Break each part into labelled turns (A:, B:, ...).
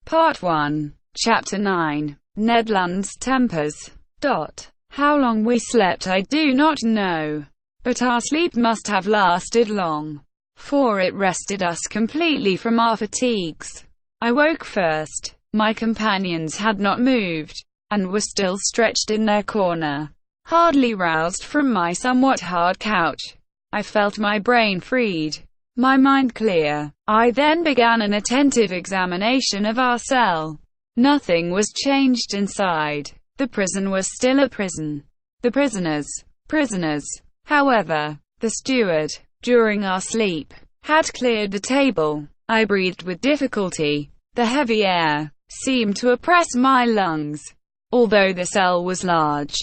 A: Part 1. Chapter 9. Ned Land's Tempers. How long we slept I do not know, but our sleep must have lasted long, for it rested us completely from our fatigues. I woke first. My companions had not moved, and were still stretched in their corner, hardly roused from my somewhat hard couch. I felt my brain freed, my mind clear. I then began an attentive examination of our cell. Nothing was changed inside. The prison was still a prison. The prisoners. However, the steward, during our sleep, had cleared the table. I breathed with difficulty. The heavy air seemed to oppress my lungs. Although the cell was large,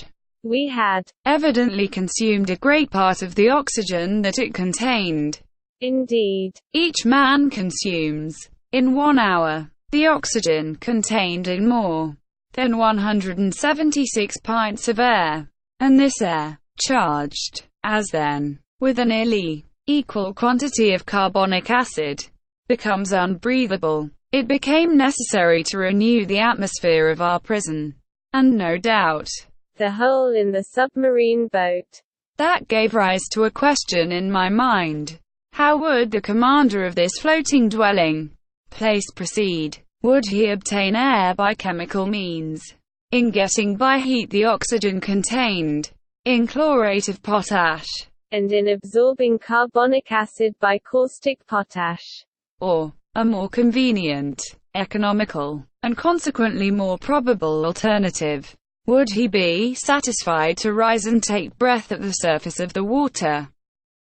A: we had evidently consumed a great part of the oxygen that it contained. Indeed, each man consumes, in 1 hour, the oxygen contained in more than 176 pints of air, and this air, charged, as then, with a nearly equal quantity of carbonic acid, becomes unbreathable. It became necessary to renew the atmosphere of our prison, and no doubt, the hole in the submarine boat. That gave rise to a question in my mind. How would the commander of this floating dwelling place proceed? Would he obtain air by chemical means, in getting by heat the oxygen contained in chlorate of potash, and in absorbing carbonic acid by caustic potash? Or, a more convenient, economical, and consequently more probable alternative, would he be satisfied to rise and take breath at the surface of the water,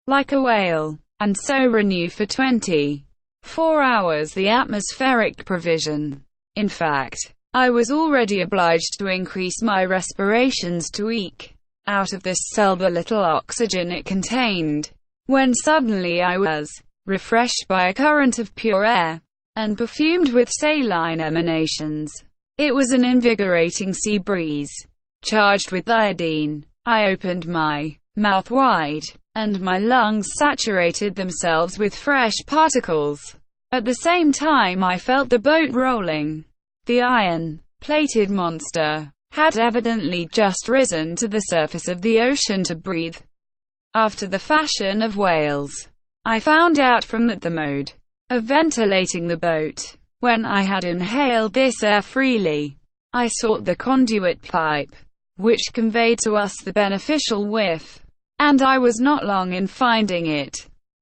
A: like a whale, and so renew for 24 hours the atmospheric provision? In fact, I was already obliged to increase my respirations to eke out of this cell the little oxygen it contained, when suddenly I was refreshed by a current of pure air, and perfumed with saline emanations. It was an invigorating sea breeze, charged with iodine. I opened my mouth wide, and my lungs saturated themselves with fresh particles. At the same time I felt the boat rolling. The iron-plated monster had evidently just risen to the surface of the ocean to breathe, after the fashion of whales. I found out from that the mode of ventilating the boat. When I had inhaled this air freely, I sought the conduit pipe, which conveyed to us the beneficial whiff, and I was not long in finding it.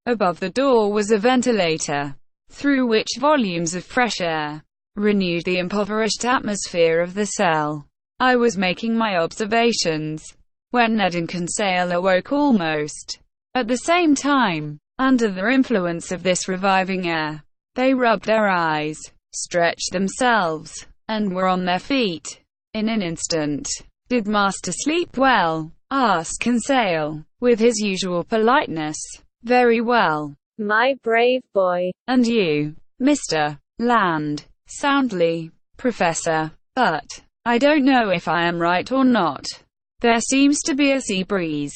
A: Above the door was a ventilator, through which volumes of fresh air renewed the impoverished atmosphere of the cell. I was making my observations, when Ned and Conseil awoke almost at the same time. Under the influence of this reviving air, they rubbed their eyes, stretched themselves, and were on their feet in an instant. "Did master sleep well?" asked Conseil, with his usual politeness. "Very well, my brave boy. And you, Mr. Land?" "Soundly, Professor. But I don't know if I am right or not. There seems to be a sea breeze."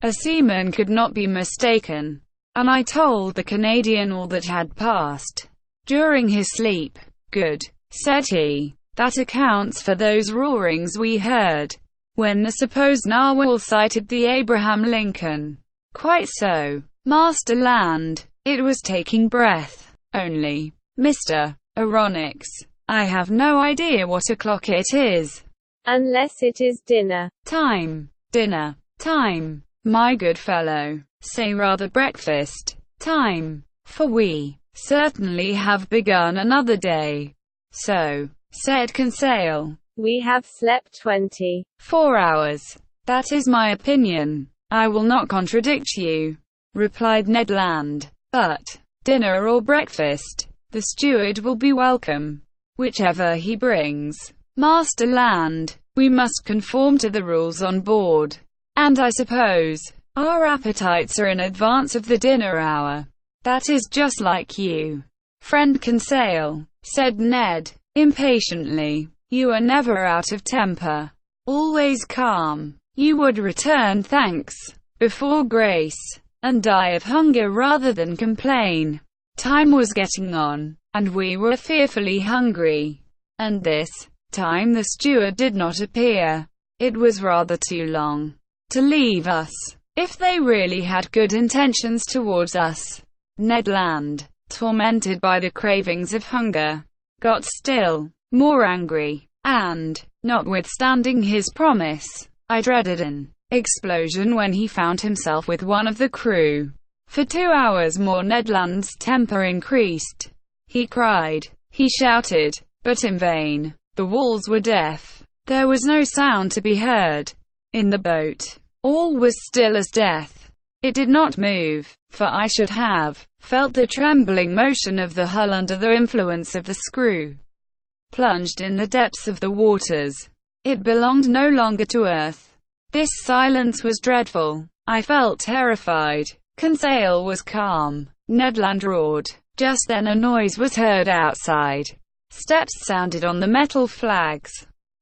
A: A seaman could not be mistaken, and I told the Canadian all that had passed during his sleep. "Good," said he. "That accounts for those roarings we heard when the supposed narwhal sighted the Abraham Lincoln." "Quite so, Master Land. It was taking breath. Only, Mr. Aronnax, I have no idea what o'clock it is." "Unless it is dinner time." "Dinner time, my good fellow. Say rather breakfast time, for we certainly have begun another day." "So," said Conseil, "we have slept 24 hours. That is my opinion. I will not contradict you," replied Ned Land. "But, dinner or breakfast, the steward will be welcome, whichever he brings. Master Land, we must conform to the rules on board, and I suppose our appetites are in advance of the dinner hour." "That is just like you, friend Conseil," said Ned, impatiently. "You are never out of temper, always calm. You would return thanks before grace, and die of hunger rather than complain." Time was getting on, and we were fearfully hungry. And this time the steward did not appear. It was rather too long to leave us, if they really had good intentions towards us. Ned Land, tormented by the cravings of hunger, got still more angry, and, notwithstanding his promise, I dreaded an explosion when he found himself with one of the crew. For 2 hours more Ned Land's temper increased. He cried, he shouted, but in vain. The walls were deaf. There was no sound to be heard. In the boat, all was still as death. It did not move, for I should have felt the trembling motion of the hull under the influence of the screw. Plunged in the depths of the waters, it belonged no longer to earth. This silence was dreadful. I felt terrified. Conseil was calm. Ned Land roared. Just then a noise was heard outside. Steps sounded on the metal flags.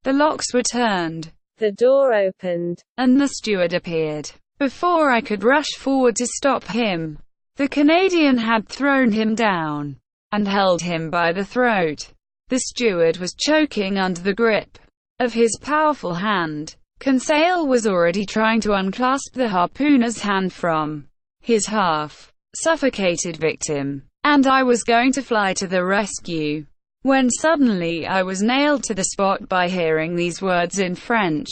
A: The locks were turned. The door opened, and the steward appeared. Before I could rush forward to stop him, the Canadian had thrown him down and held him by the throat. The steward was choking under the grip of his powerful hand. Conseil was already trying to unclasp the harpooner's hand from his half-suffocated victim, and I was going to fly to the rescue, when suddenly I was nailed to the spot by hearing these words in French.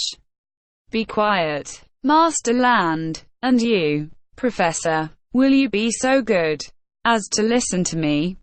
A: "Be quiet, Master Land, and you, Professor, will you be so good as to listen to me?"